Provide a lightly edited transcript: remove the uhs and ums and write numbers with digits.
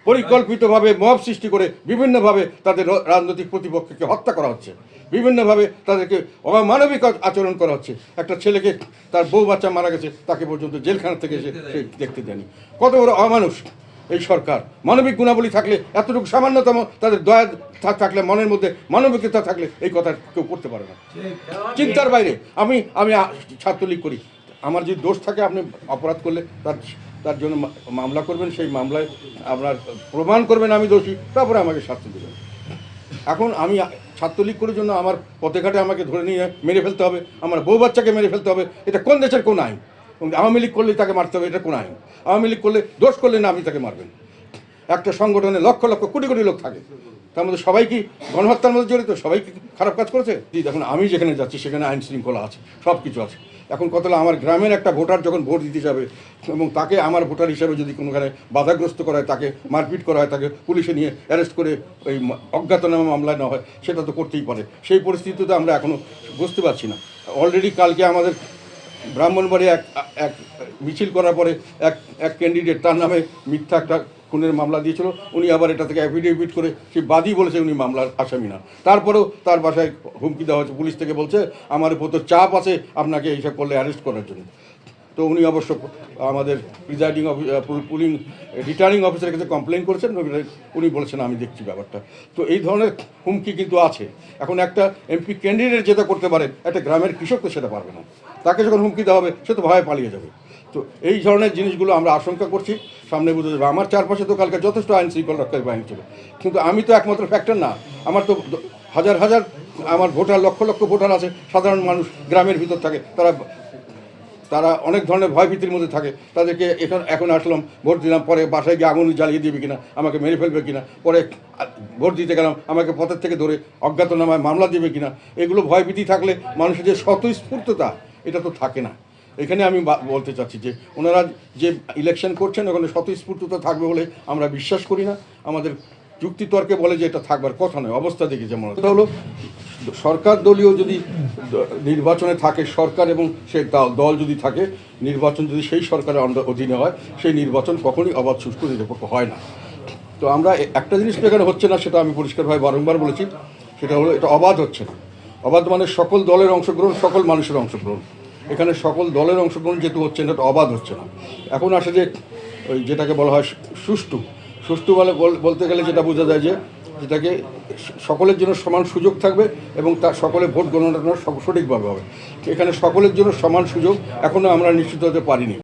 পরিকল্পিতভাবে মব সৃষ্টি করে বিভিন্নভাবে তাদের রাজনৈতিক প্রতিপক্ষকে হত্যা করা হচ্ছে, বিভিন্নভাবে তাদেরকে অমানবিক আচরণ করা হচ্ছে। একটা ছেলেকে তার বউ বাচ্চা মারা গেছে, তাকে পর্যন্ত জেলখানা থেকে এসে সে দেখতে দেয়নি। কত বড় অমানুষ এই সরকার! মানবিক গুণাবলী থাকলে, এতটুকু সামান্যতম তাদের দয়া থাকলে, মনের মধ্যে মানবিকতা থাকলে এই কথা কেউ করতে পারে না। চিন্তার বাইরে। আমি ছাত্রলীগ করি, আমার যদি দোষ থাকে, আপনি অপরাধ করলে তার জন্য মামলা করবেন, সেই মামলায় আপনার প্রমাণ করবেন আমি দোষী, তারপরে আমাকে শাস্তি দেবেন। এখন আমি ছাত্রলীগ করার জন্য আমার পথে ঘাটে আমাকে ধরে নিয়ে মেরে ফেলতে হবে, আমার বউ বাচ্চাকে মেরে ফেলতে হবে, এটা কোন দেশের কোন আইন? আওয়ামী লীগ করলে তাকে মারতে হবে, এটা কোন আইন? আওয়ামী লীগ করলে, দোষ করলে না আপনি তাকে মারবেন? একটা সংগঠনে লক্ষ লক্ষ কোটি কোটি লোক থাকে, তার মধ্যে সবাই কি গণহত্যার মধ্যে জড়িত? সবাই কি খারাপ কাজ করেছে? দেখুন, আমি যেখানে যাচ্ছি সেখানে আইন শৃঙ্খলা আছে, সব কিছু আছে। এখন কথা হলো, আমার গ্রামের একটা ভোটার যখন ভোট দিতে যাবে এবং তাকে আমার ভোটার হিসাবে যদি কোনোখানে বাধাগ্রস্ত করা হয়, তাকে মারপিট করা হয়, তাকে পুলিশে নিয়ে অ্যারেস্ট করে ওই অজ্ঞাতনামা মামলায় নেওয়া হয়, সেটা তো করতেই পারে। সেই পরিস্থিতিতে আমরা এখনও বুঝতে পারছি না। অলরেডি কালকে আমাদের ব্রাহ্মণবাড়ি এক মিছিল করার পরে এক ক্যান্ডিডেট, তার নামে মিথ্যা একটা খুনের মামলা দিয়েছিল, উনি আবার এটা থেকে অ্যাফিডেভিট করে সেই বাদী বলেছে উনি মামলার আসামি না। তারপরেও তার বাসায় হুমকি দেওয়া হচ্ছে, পুলিশ থেকে বলছে আমার উপর তো চাপ আছে আপনাকে এইসব করলে অ্যারেস্ট করার জন্য। তো উনি অবশ্য আমাদের প্রিজাইডিং রিটার্নিং অফিসারের কাছে কমপ্লেন করেছেন, উনি বলেছেন আমি দেখছি ব্যাপারটা। তো এই ধরনের হুমকি কিন্তু আছে। এখন একটা এমপি ক্যান্ডিডেট যেটা করতে পারে, একটা গ্রামের কৃষক তো সেটা পারবে না। তাকে যখন হুমকি দেওয়া হবে, সে তো ভয়ে পালিয়ে যাবে। তো এই ধরনের জিনিসগুলো আমরা আশঙ্কা করছি, সামনে বুঝে যাবে। আমার চারপাশে তো কালকে যথেষ্ট আইন শৃঙ্খলা রক্ষাকারী বাহিনী ছিল, কিন্তু আমি তো একমাত্র ফ্যাক্টর না। আমার তো হাজার হাজার আমার ভোটার, লক্ষ লক্ষ ভোটার আছে, সাধারণ মানুষ গ্রামের ভিতর থাকে, তারা অনেক ধরনের ভয়ভীতির মধ্যে থাকে। তাদেরকে এখন আসলাম, ভোট দিলাম, পরে বাসায় গিয়ে আগুন জ্বালিয়ে দিবে কিনা, আমাকে মেরে ফেলবে কিনা, পরে ভোট দিতে গেলাম আমাকে পথের থেকে ধরে অজ্ঞাতনামায় মামলা দিবে কিনা, এগুলো ভয়ভীতি থাকলে মানুষের যে স্বতঃস্ফূর্ততা, এটা তো থাকে না। এখানে আমি বলতে চাচ্ছি যে ওনারা যে ইলেকশন করছেন, ওখানে স্বতঃস্ফূর্ততা থাকবে বলে আমরা বিশ্বাস করি না। আমাদের যুক্তিতর্কে বলে যে এটা থাকবার কথা নয়, অবস্থা দেখে যেমন। এটা হলো, সরকার দলীয় যদি নির্বাচনে থাকে সরকার, এবং সেই দল যদি থাকে, নির্বাচন যদি সেই সরকারের অধীনে হয়, সেই নির্বাচন কখনই অবাধ, সুষ্ঠু, নিরপেক্ষ হয় না। তো আমরা একটা জিনিস এখানে হচ্ছে না, সেটা আমি পরিষ্কারভাবে বারংবার বলেছি, সেটা হলো এটা অবাধ হচ্ছে না। অবাধ মানে সকল দলের অংশগ্রহণ, সকল মানুষের অংশগ্রহণ। এখানে সকল দলের অংশগ্রহণ যেহেতু হচ্ছে না, এটা অবাধ হচ্ছে না। এখন আসে যে ওই যেটাকে বলা হয় সুষ্ঠু বলতে গেলে যেটা বোঝা যায় যে যেটাকে সকলের জন্য সমান সুযোগ থাকবে এবং তার সকলে ভোট গণনা সঠিকভাবে হবে। এখানে সকলের জন্য সমান সুযোগ এখনও আমরা নিশ্চিত হতে পারিনি।